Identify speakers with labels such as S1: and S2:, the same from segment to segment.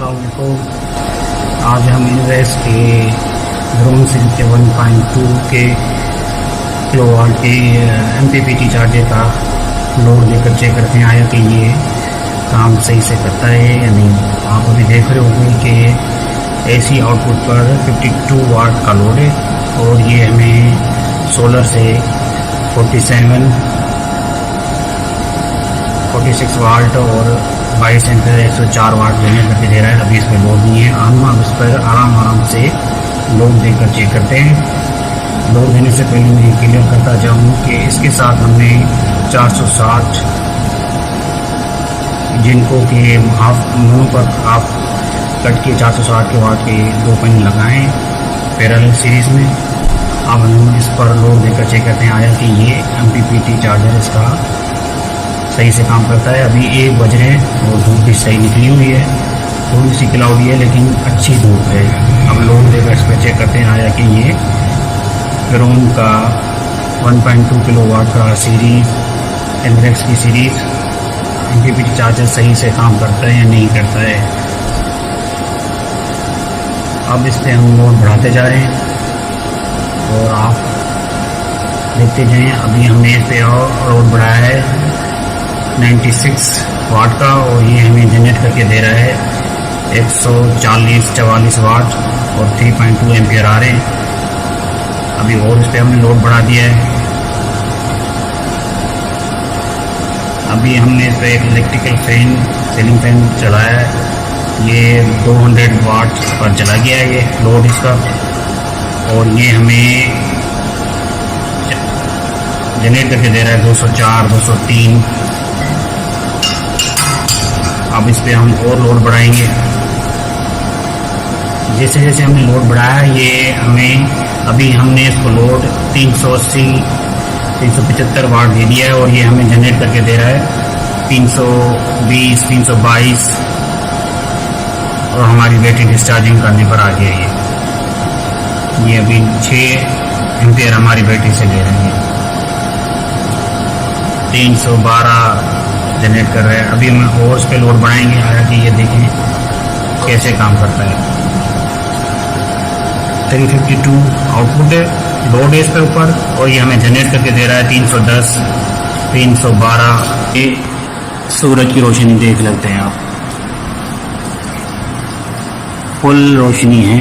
S1: अस्सलाम वालेकुम। आज हम इनवेस्ट के ड्रोन सिल के 1.2 के किलोवाट के MPPT चार्जर का लोड लेकर चेक करते हैं आया कि ये काम सही से करता है या नहीं। आप अभी देख रहे होंगे कि AC आउटपुट पर 52 वाट का लोड है और ये हमें सोलर से 46 वाट और 22 एम्पीयर 104 वाट लेने करके दे रहा है। अभी इसमें लोड नहीं है। हम अब इस पर आराम से लोड देकर चेक करते हैं। लोड देने से पहले मैं क्लियर करता जाऊँ कि इसके साथ हमने 460 जिनको कि मुँह पर हाफ कट के 460 के वाट के 2 पिन लगाएं पैरेलल सीरीज में। अब हम इस पर लोड देकर चेक करते हैं आया कि ये MPPT चार्जर इसका सही से काम करता है। अभी 1 बज रहे हैं और धूप भी सही निकली हुई है, थोड़ी सी क्लाउडी है लेकिन अच्छी धूप है। अब लोड देकर इस पर चेक करते हैं आया कि ये ड्रोन का 1.2 किलोवाट का सीरीज एनरेक्स की सीरीज MPPT चार्जर सही से काम करता है या नहीं करता है। अब इस पर हम लोड बढ़ाते जा रहे हैं और आप देखते जाएं। अभी हमने इस पे लोड बढ़ाया है 96 वाट का और ये हमें जनरेट करके दे रहा है 144 वाट और 3.2 एम्पियर आ रहे हैं। अभी और इस पे हमने लोड बढ़ा दिया है। अभी हमने इस पे एक इलेक्ट्रिकल फैन सीलिंग फैन चलाया है। ये 200 वाट पर चला गया है ये लोड इसका और ये हमें जनरेट करके दे रहा है 204 203। अब इस पे हम और लोड बढ़ाएंगे। जैसे जैसे हमने लोड बढ़ाया ये हमें अभी हमने इसको लोड 380 375 वाट दे दिया है और ये हमें जनरेट करके दे रहा है 320 322 और हमारी बैटरी डिस्चार्जिंग करने पर आ गया ये अभी 6 एम्पियर हमारी बैटरी से ले रहे हैं। 312 जनरेट कर रहा है। अभी हम और इस पे लोड बढ़ाएंगे आया कि ये देखें कैसे काम करता है। 352 आउटपुट है, लोड है इस पे ऊपर और ये हमें जनरेट करके दे रहा है 310 312। ये सूरज की रोशनी देख लेते हैं आप, फुल रोशनी है।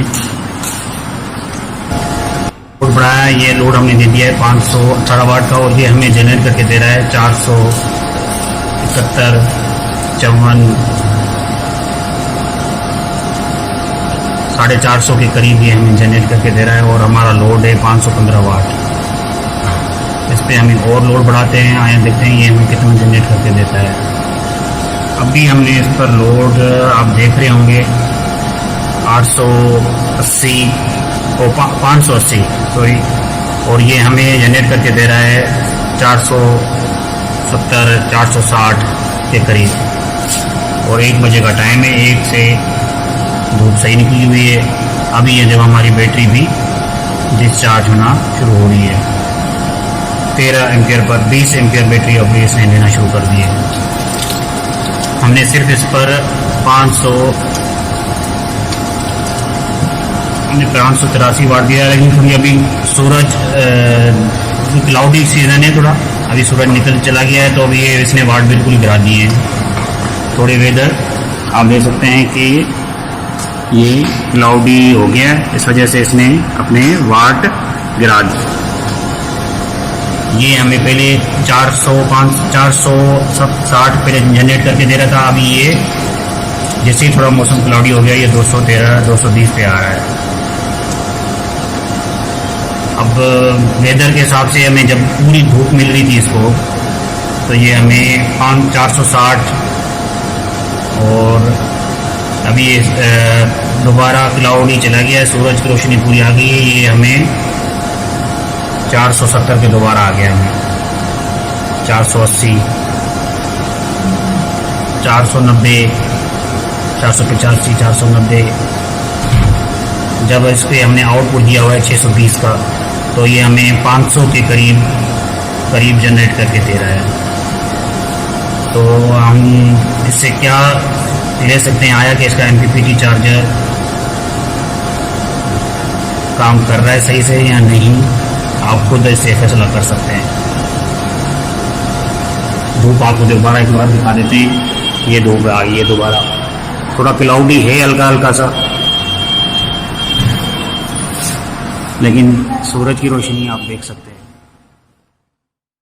S1: लोड बढ़ाया ये लोड हमने दे दिया है 518 वाट का और ये हमें जनरेट करके दे रहा है 471 54 450 के करीब ये हमें जनरेट करके दे रहा है और हमारा लोड है 515 वाट। इस पे हम और लोड बढ़ाते हैं आया देखते हैं ये हमें कितना जनरेट करके देता है। अभी हमने इस पर लोड आप देख रहे होंगे 880 और 580 सॉरी और ये हमें जनरेट करके दे रहा है 470 460 के करीब और 1 बजे का टाइम है। 1 से धूप सही निकली हुई है। अभी ये जब हमारी बैटरी भी डिस्चार्ज होना शुरू हो रही है 13 एम्पियर पर 20 एम्पियर बैटरी अभी इसने लेना शुरू कर दी है। हमने सिर्फ इस पर 583 वाट दिया है लेकिन थोड़ी अभी सूरज क्लाउडी सीजन है थोड़ा, अभी सूरज निकल चला गया है तो अभी ये इसने वाट बिल्कुल गिरा दिए हैं। थोड़े वेदर आप देख सकते हैं कि ये क्लाउडी हो गया है, इस वजह से इसने अपने वाट गिरा दी। ये हमें पहले 460 पहले जनरेट करके दे रहा था। अभी ये जैसे ही थोड़ा मौसम क्लाउडी हो गया ये 213 220 पे आ रहा है। अब वेदर के हिसाब से हमें जब पूरी धूप मिल रही थी इसको तो ये हमें 460 और अभी दोबारा क्लाउडी चला गया है, सूरज की रोशनी पूरी आ गई है। ये हमें 470 के दोबारा आ गया हमें 480 490 485 490। जब इस पर हमने आउटपुट दिया हुआ है 620 का तो ये हमें 500 के करीब जनरेट करके दे रहा है। तो हम इससे क्या ले सकते हैं। आया कि इसका MPPT चार्जर काम कर रहा है सही से या नहीं, आप खुद इससे फैसला कर सकते हैं। धूप आपको दोबारा एक बार दिखा देते हैं। ये धूप आ गई है दोबारा, थोड़ा क्लाउडी है हल्का हल्का सा, लेकिन सूरज की रोशनी आप देख सकते हैं।